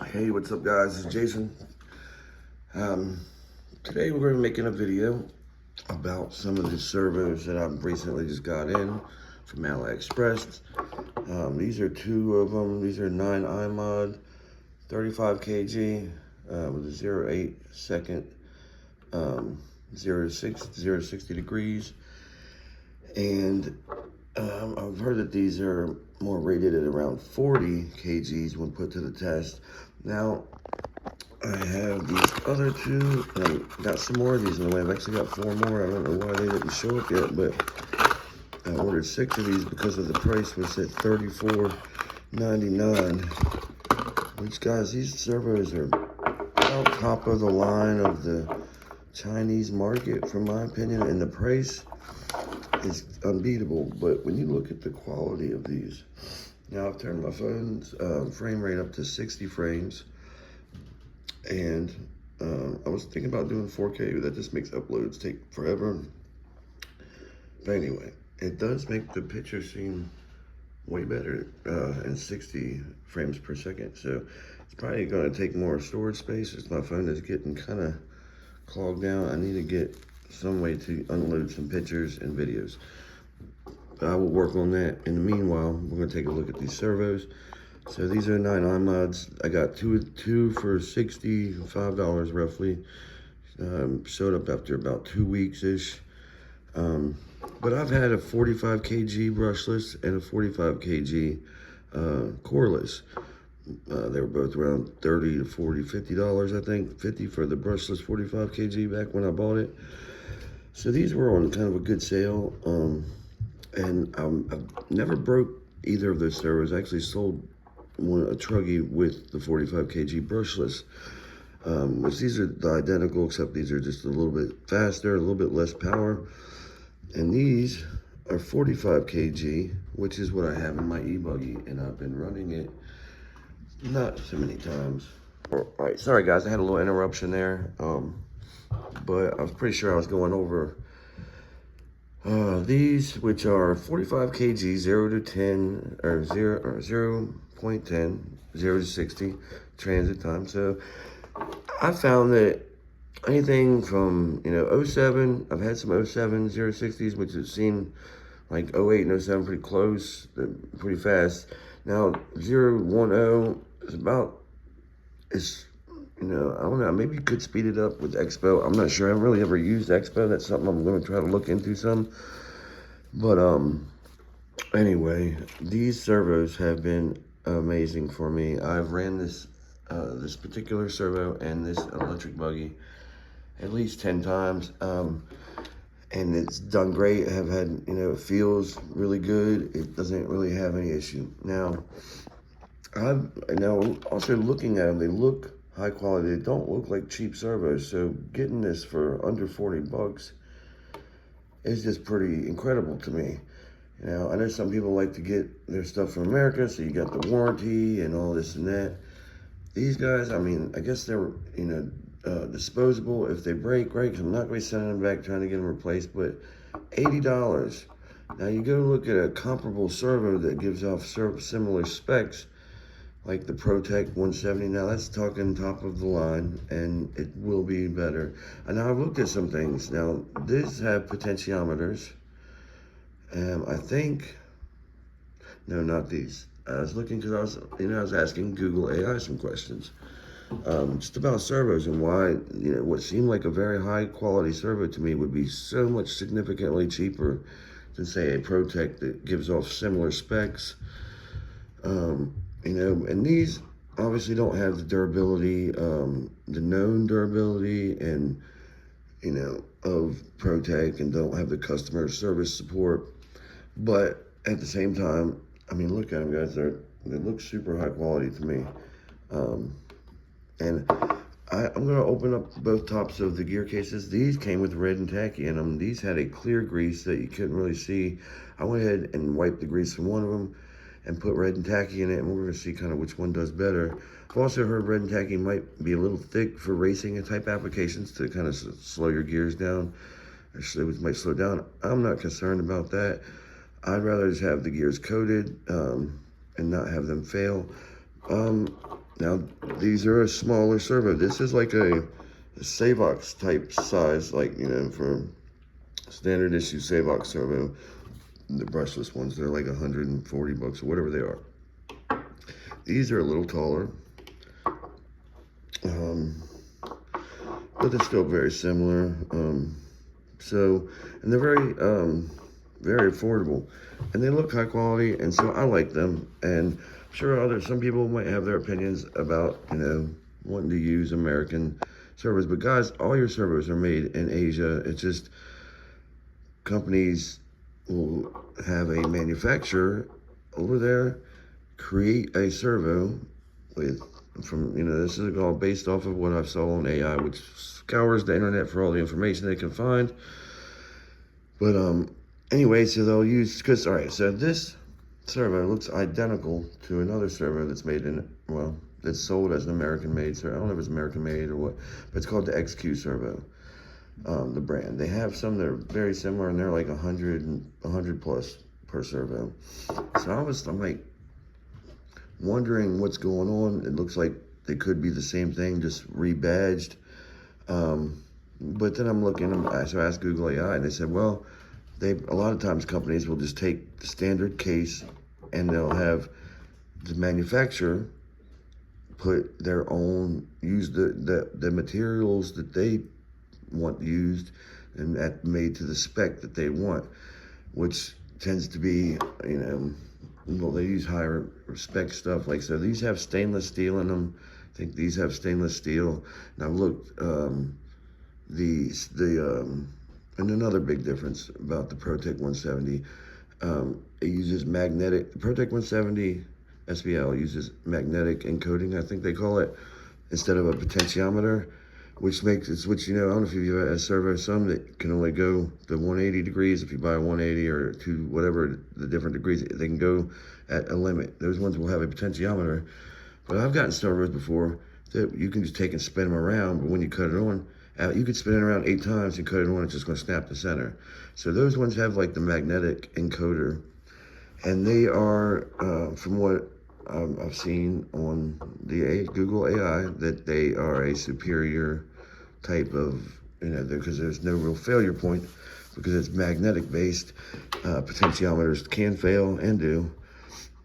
Hey, what's up guys, it's Jason. Today we're going to be making a video about some of the servos that I've recently just got in from AliExpress. These are two of them. These are 9 iMod, 35 kg with a 0.8 second, 0 to 60 degrees. And I've heard that these are more rated at around 40 kgs when put to the test. Now, I have these other two, and I got some more of these in the way. I've actually got 4 more. I don't know why they didn't show up yet, but I ordered 6 of these because of the price was at $34.99. Which, guys, these servos are about top of the line of the Chinese market, from my opinion, and the price is unbeatable. But when you look at the quality of these, now I've turned my phone's frame rate up to 60 frames. And I was thinking about doing 4K, but that just makes uploads take forever. But anyway, it does make the picture seem way better in 60 frames per second. So it's probably going to take more storage space as my phone is getting kind of clogged down. I need to get some way to unload some pictures and videos. But I will work on that. In the meanwhile, we're going to take a look at these servos. So these are 9 iMods. I got two for $65 roughly. Showed up after about 2 weeks-ish. But I've had a 45 kg brushless and a 45 kg coreless. They were both around $30 to $40, $50, I think. 50 for the brushless 45 kg back when I bought it. So these were on kind of a good sale. And I've never broke either of those servos. I actually sold a truggy with the 45 kg brushless, which these are identical, except these are just a little bit faster, a little bit less power. And these are 45 kg, which is what I have in my e-buggy, and I've been running it not so many times. All right, sorry guys, I had a little interruption there, but I was pretty sure I was going over these, which are 45 kg, 0 to 10, or 0.10, 0 to 60 transit time. So I found that anything from, '07, I've had some '07 060s, which have seemed like '08 and '07 pretty close, pretty fast. Now 010 is about, I don't know, maybe you could speed it up with Expo. I'm not sure. I haven't really ever used Expo. That's something I'm going to try to look into some. But anyway, these servos have been amazing for me. I've ran this particular servo and this electric buggy at least 10 times. And it's done great. I have had, it feels really good. It doesn't really have any issue. Now also looking at them, they look high quality. They don't look like cheap servos. So getting this for under 40 bucks is just pretty incredible to me. I know some people like to get their stuff from America, so you got the warranty and all this and that. These guys, I guess they're, disposable. If they break, great, because I'm not going to be sending them back trying to get them replaced, but $80. Now you go look at a comparable servo that gives off similar specs, like the ProTech 170. Now that's talking top of the line, and it will be better. And now I've looked at some things. Now these have potentiometers. I think, no, not these. I was looking because I was asking Google AI some questions, just about servos and why, what seemed like a very high quality servo to me would be so much significantly cheaper than say a ProTech that gives off similar specs. And these obviously don't have the durability, the known durability and, of ProTech, and don't have the customer service support. But at the same time, look at them, guys. They look super high quality to me. And I'm going to open up both tops of the gear cases. These came with red and tacky in them. These had a clear grease that you couldn't really see. I went ahead and wiped the grease from one of them and put red and tacky in it, and we're going to see kind of which one does better. I've also heard red and tacky might be a little thick for racing type applications to kind of slow your gears down. Actually, it might slow down. I'm not concerned about that. I'd rather just have the gears coated and not have them fail. Now, these are a smaller servo. This is like a Savox type size, like, you know, for standard issue Savox servo. The brushless ones, they're like 140 bucks or whatever they are. These are a little taller. But they're still very similar. And they're very affordable, and they look high quality, and so I like them. And I'm sure some people might have their opinions about, you know, wanting to use American servos, but guys, all your servos are made in Asia. It's just companies will have a manufacturer over there create a servo you know, this is all based off of what I saw on AI, which scours the internet for all the information they can find. But anyway, so they'll use, because, all right, so this servo looks identical to another servo that's made well, that's sold as an American-made servo. I don't know if it's American-made or what, but it's called the OCServo, the brand. They have some that are very similar, and they're like 100 plus per servo. So I'm like wondering what's going on. It looks like they could be the same thing, just rebadged. But then I'm looking, so I asked Google AI, and they said, well, a lot of times companies will just take the standard case, and they'll have the manufacturer put their own, use the materials that they want used, and that made to the spec that they want, which tends to be, you know, well, they use higher spec stuff. Like, so these have stainless steel in them. I think these have stainless steel. Now look, and another big difference about the ProTech 170, it uses magnetic. The ProTech 170 SBL uses magnetic encoding, I think they call it, instead of a potentiometer, which, you know, I don't know if you've ever had a servo, some that can only go to 180 degrees. If you buy 180 or to whatever the different degrees, they can go at a limit. Those ones will have a potentiometer. But I've gotten servos before that you can just take and spin them around, but when you cut it on, you could spin it around 8 times and cut it on, it's just gonna snap the center. So those ones have like the magnetic encoder, and they are, from what I've seen on the Google AI, that they are a superior type of, you know, because there's no real failure point because it's magnetic based. Potentiometers can fail and do,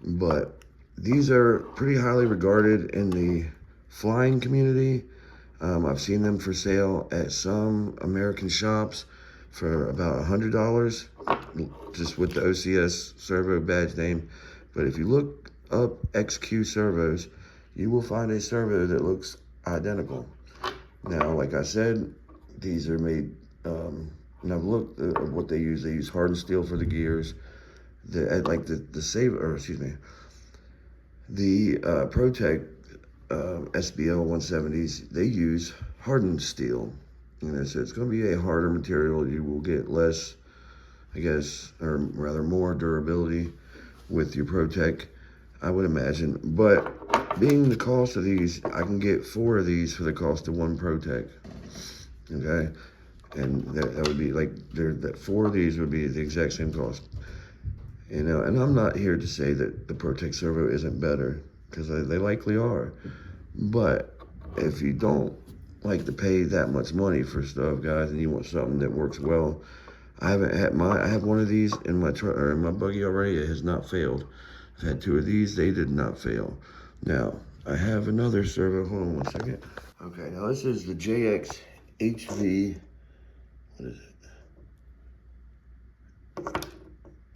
but these are pretty highly regarded in the flying community. I've seen them for sale at some American shops for about $100, just with the OCServo badge name. But if you look up XQ servos, you will find a servo that looks identical. Now, like I said, these are made, and I've looked at what they use. They use hardened steel for the gears. The ProTech SBL 170s, they use hardened steel. You know, so it's going to be a harder material. You will get less, I guess, or rather more durability with your ProTech, I would imagine. But being the cost of these, I can get 4 of these for the cost of 1 ProTech. Okay, and that would be like, that 4 of these would be the exact same cost. You know, and I'm not here to say that the ProTech servo isn't better, because they likely are. But if you don't like to pay that much money for stuff, guys, and you want something that works well, I have one of these in my truck, or in my buggy already. It has not failed. I've had 2 of these. They did not fail. Now, I have another servo. Hold on one second. Okay, now this is the JX HV, what is it?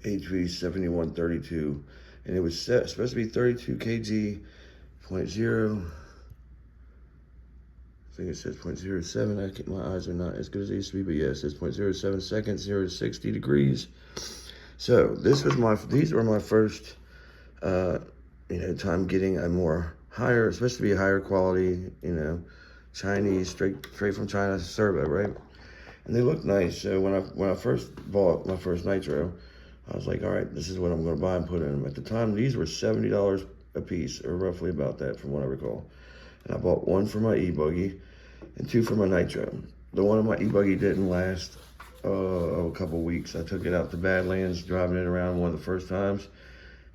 HV7132, and it was supposed to be 32 kg, 0.0, I think it says 0.07. My eyes are not as good as they used to be, but yeah, it says 0.07 seconds, 0 to 60 degrees. So these were my first, you know, time getting a more higher, supposed to be a higher quality, you know, Chinese, straight from China servo, right? And they look nice. So when I first bought my first nitro, I was like, all right, this is what I'm going to buy and put in them. At the time, these were $70 a piece, or roughly about that, from what I recall. And I bought 1 for my e-buggy and 2 for my nitro. The one on my e-buggy didn't last a couple weeks. I took it out to Badlands, driving it around one of the first times,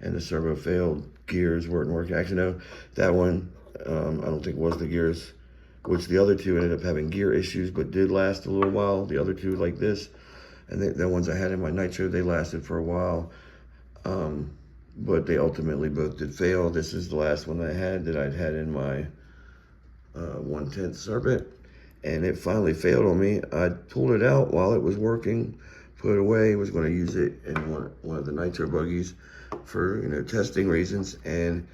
and the servo failed. Gears weren't working. Actually, no, that one, I don't think it was the gears, which the other two ended up having gear issues, but did last a little while. The other two like this, and the ones I had in my nitro, they lasted for a while. But they ultimately both did fail. This is the last one I had that I'd had in my 1/10 Serpent, and it finally failed on me. I pulled it out while it was working, put it away, was going to use it in one of the nitro buggies for, you know, testing reasons, and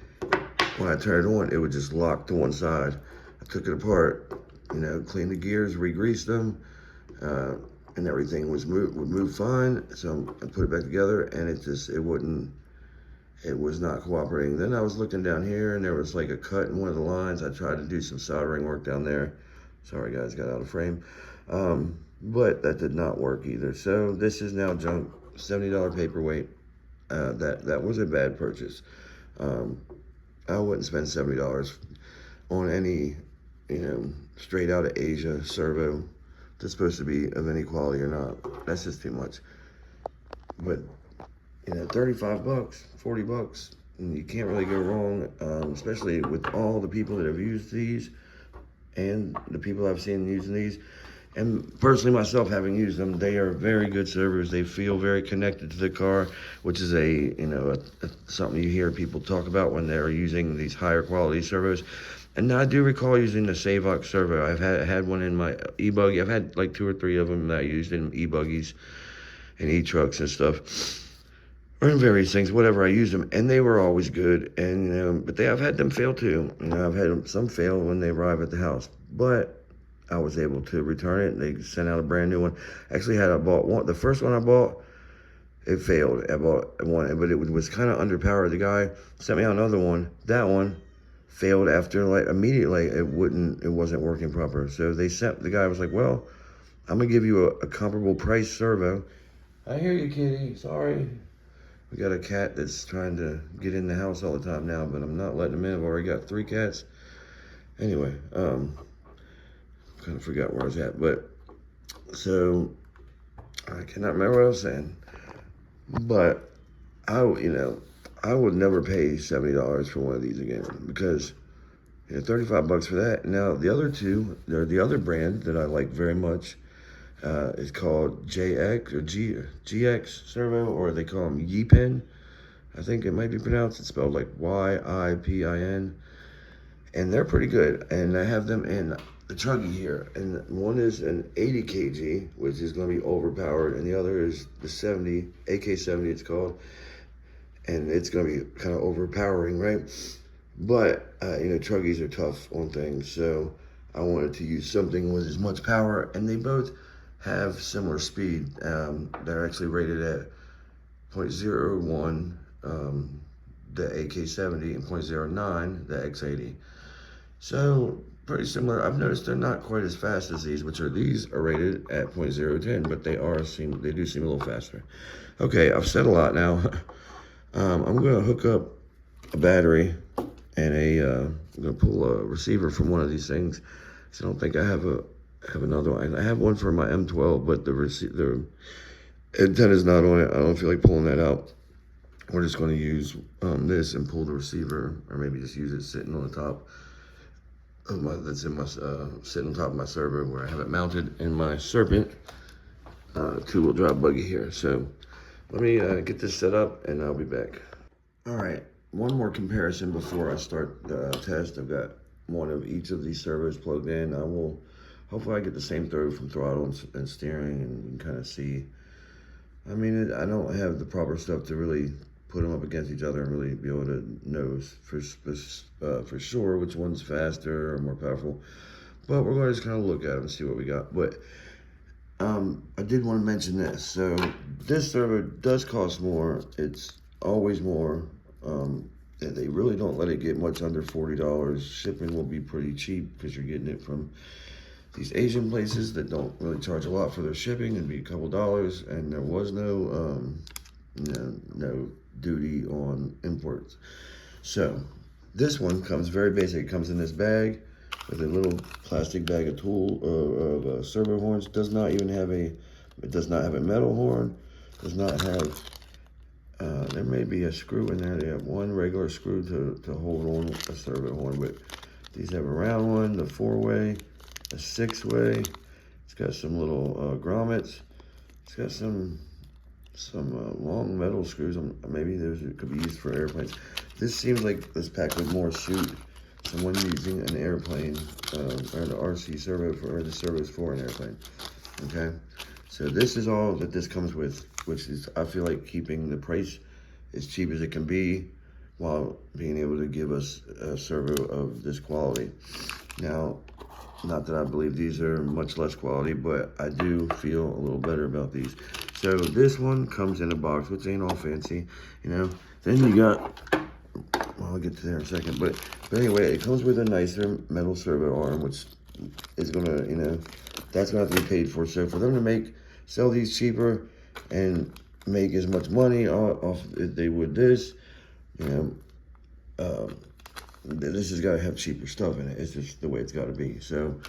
when I turned it on, it would just lock to one side. I took it apart, you know, cleaned the gears, re-greased them, and everything would move fine. So I put it back together, and it was not cooperating. Then I was looking down here, and there was like a cut in one of the lines. I tried to do some soldering work down there. Sorry guys, got out of frame. But that did not work either. So this is now junk, $70 paperweight. That was a bad purchase. I wouldn't spend $70 on any, you know, straight out of Asia servo that's supposed to be of any quality or not. That's just too much. But, you know, 35 bucks, 40 bucks, and you can't really go wrong, especially with all the people that have used these and the people I've seen using these. And personally, myself, having used them, they are very good servos. They feel very connected to the car, which is something you hear people talk about when they're using these higher quality servos. And I do recall using the servos servo. I've had one in my e-buggy. I've had like 2 or 3 of them that I used in e-buggies and e-trucks and stuff, or in various things, whatever I used them, and they were always good. And, you know, but I've had them fail too. You know, I've had some fail when they arrive at the house, but I was able to return it, and they sent out a brand new one. Actually, I bought one. The first one I bought, it failed. I bought one, but it was kind of underpowered. The guy sent me out another one. That one failed after, like, immediately. It wasn't working proper. So the guy was like, well, I'm gonna give you a comparable price servo. I hear you, kitty. Sorry. We got a cat that's trying to get in the house all the time now, but I'm not letting him in. I've already got 3 cats. Anyway, kind of forgot where I was at, but so I cannot remember what I was saying. But I would never pay $70 for one of these again, because, you know, 35 bucks for that. Now the other two, they're the other brand that I like very much. It's called JX or GX servo, or they call them Yipin. I think it might be pronounced. It's spelled like YIPIN, and they're pretty good. And I have them in the Chuggy here, and one is an 80 kg, which is going to be overpowered, and the other is the 70 AK70, it's called, and it's going to be kind of overpowering, right? But you know, Chuggies are tough on things, so I wanted to use something with as much power, and they both have similar speed. They're actually rated at 0.01, the AK70, and 0.09, the X80. So pretty similar. I've noticed they're not quite as fast as these, these are rated at 0.010, but they do seem a little faster. Okay, I've said a lot now. I'm gonna hook up a battery and I'm gonna pull a receiver from one of these things, because I don't think I have another one. I have one for my M12, but the antenna's not on it. I don't feel like pulling that out. We're just going to use this and pull the receiver, or maybe just use it sitting on the top of sitting on top of my servo, where I have it mounted in my Serpent 2-wheel drive buggy here. So let me get this set up, and I'll be back. All right, one more comparison before I start the test. I've got one of each of these servos plugged in. Hopefully I get the same throw from throttle and steering, and you can kind of see. I mean, I don't have the proper stuff to really put them up against each other and really be able to know for sure which one's faster or more powerful. But we're going to just kind of look at them and see what we got. But I did want to mention this. So this servo does cost more. It's always more. They really don't let it get much under $40. Shipping will be pretty cheap, because you're getting it from these Asian places that don't really charge a lot for their shipping. It'd be a couple dollars, and there was no duty on imports. So this one comes very basic. It comes in this bag with a little plastic bag of servo horns. It does not have a metal horn. Does not have. There may be a screw in there. They have one regular screw to hold on a servo horn, but These have a round one, the 4-way, a 6-way. It's got some little grommets. It's got some long metal screws. Maybe those could be used for airplanes. This seems like this pack would more suit someone using an airplane, or the OCServo or the servos for an airplane. Okay, so this is all that this comes with, which is, I feel like, keeping the price as cheap as it can be while being able to give us a servo of this quality. Now, not that I believe these are much less quality, but I do feel a little better about these. So this one comes in a box, which ain't all fancy, you know. Then you got, well, I'll get to there in a second, but anyway, it comes with a nicer metal servo arm, which is gonna, you know, that's gonna have to be paid for. So for them to sell these cheaper and make as much money off if they would this, you know, this has got to have cheaper stuff in it. It's just the way it's got to be. So,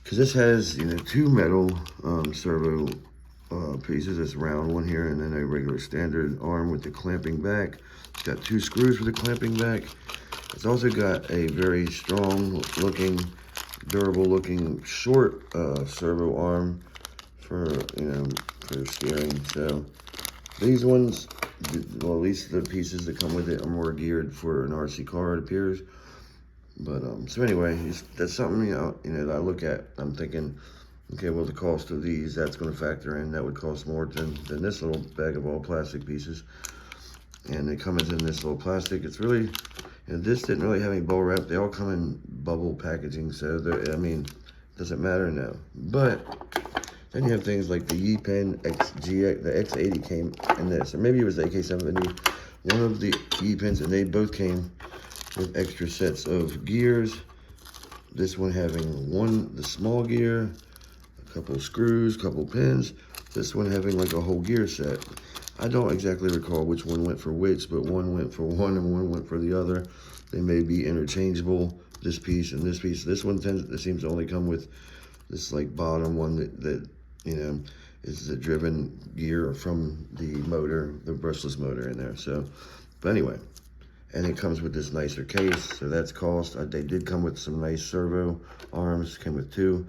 because this has, you know, 2 metal servo pieces. This round one here, and then a regular standard arm with the clamping back. It's got 2 screws for the clamping back. It's also got a very strong looking, durable looking short servo arm for, you know, for steering. So these ones, well, at least the pieces that come with it are more geared for an RC car, it appears. But so anyway, that's something, you know, that I look at. I'm thinking, okay, well, the cost of these, that's going to factor in. That would cost more than this little bag of all plastic pieces. And it comes in this little plastic. It's really, you know, this didn't really have any bubble wrap. They all come in bubble packaging, so I mean, it doesn't matter now. But then you have things like the Yi-Pen XGX, the X80 came in this, or maybe it was the AK70, one of the Yi-Pens, and they both came with extra sets of gears. This one having the small gear, a couple of screws, couple pins. This one having like a whole gear set. I don't exactly recall which one went for which, but one went for one and one went for the other. They may be interchangeable, this piece and this piece. This one seems to only come with this like bottom one that you know, is the driven gear from the motor, the brushless motor in there. So, but anyway, and it comes with this nicer case, so that's cost. They did come with some nice servo arms, came with 2.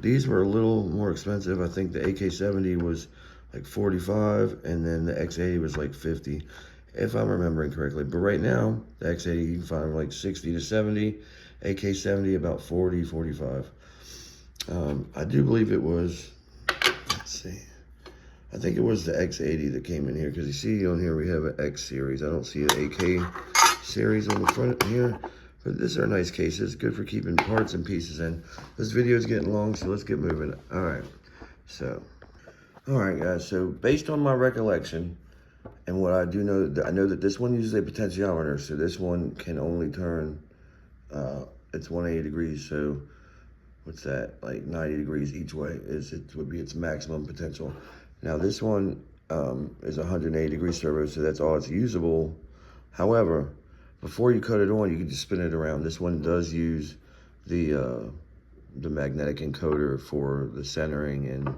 These were a little more expensive. I think the AK70 was like 45, and then the X80 was like 50, if I'm remembering correctly. But right now, the X80 you can find like 60 to 70, AK70 about 40, 45. I do believe it was, let's see, I think it was the X80 that came in here, because you see on here we have an X series. I don't see an AK series on the front here, but these are nice cases, good for keeping parts and pieces in. This video is getting long, so let's get moving. All right, guys, so based on my recollection and what I do know, I know that this one uses a potentiometer, so this one can only turn, it's 180 degrees, so what's that, like 90 degrees each way would be its maximum potential. Now this one is 180 degree servo, so that's all it's usable. However, before you cut it on, you can just spin it around. This one does use the magnetic encoder for the centering and,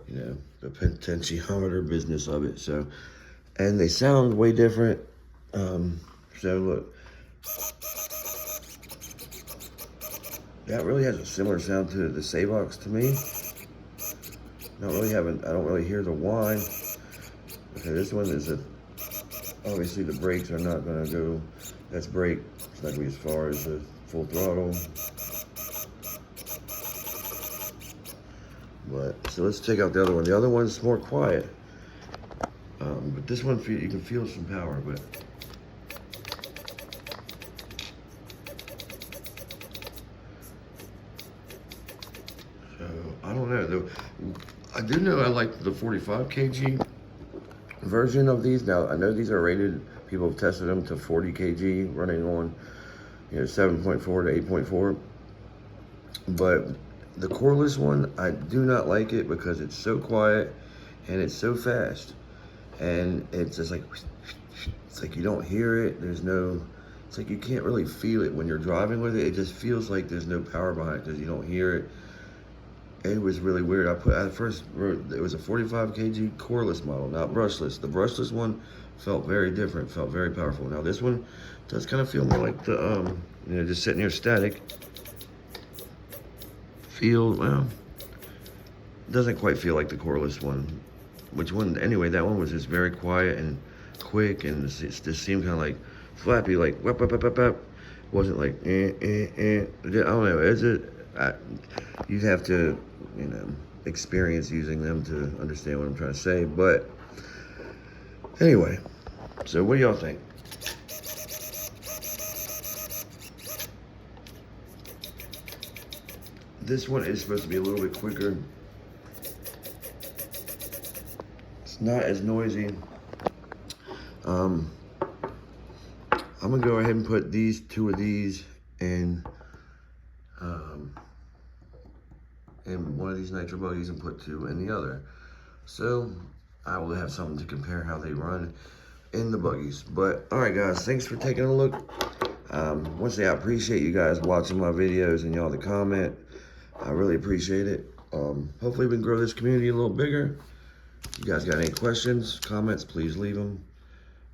you know, the potentiometer business of it. So, and they sound way different. So look, that really has a similar sound to the Savox to me. I don't really hear the whine. Okay, this one is obviously the brakes are not gonna go, that's brake. It's not gonna be as far as the full throttle. But, so let's take out the other one. The other one's more quiet. But this one, you can feel some power, but. So, I don't know, though. I do know I like the 45 kg version of these. Now, I know these are rated, people have tested them to 40 kg, running on, you know, 7.4 to 8.4. But the cordless one, I do not like it because it's so quiet and it's so fast. And it's just like, it's like you don't hear it. It's like you can't really feel it when you're driving with it. It just feels like there's no power behind it because you don't hear it. It was really weird. I first wrote, it was a 45 kg cordless model, not brushless. The brushless one Felt very different, felt very powerful. Now this one does kind of feel more like the, just sitting here static. Well, doesn't quite feel like the cordless one. Which one, anyway, that one was just very quiet and quick, and it just seemed kind of like flappy, like whap, whap, whap, whap, whap. Wasn't like, I don't know, you'd have to, experience using them to understand what I'm trying to say, but anyway, so what do y'all think? This one is supposed to be a little bit quicker. It's not as noisy. I'm gonna go ahead and put two of these in one of these nitro buggies and put 2 in the other. So I will have something to compare how they run in the buggies. But all right, guys, thanks for taking a look. Once again, I appreciate you guys watching my videos and y'all to comment. I really appreciate it. Hopefully we can grow this community a little bigger. If you guys got any questions, comments, please leave them.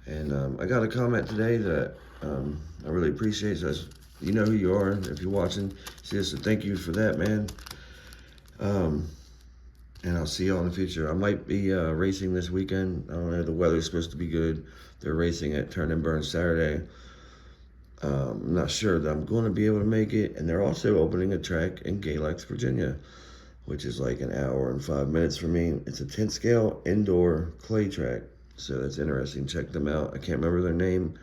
And I got a comment today that I really appreciate. So you know who you are if you're watching. So thank you for that, man. And I'll see y'all in the future. I might be racing this weekend. I don't know, the weather's supposed to be good. They're racing at Turn and Burn Saturday. I'm not sure that I'm going to be able to make it. And they're also opening a track in Galax, Virginia, which is like an hour and 5 minutes for me. It's a 10 scale indoor clay track. So that's interesting. Check them out. I can't remember their name.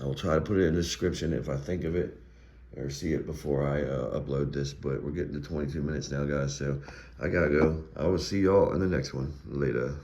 I will try to put it in the description if I think of it or see it before I upload this. But we're getting to 22 minutes now, guys. So I got to go. I will see y'all in the next one. Later.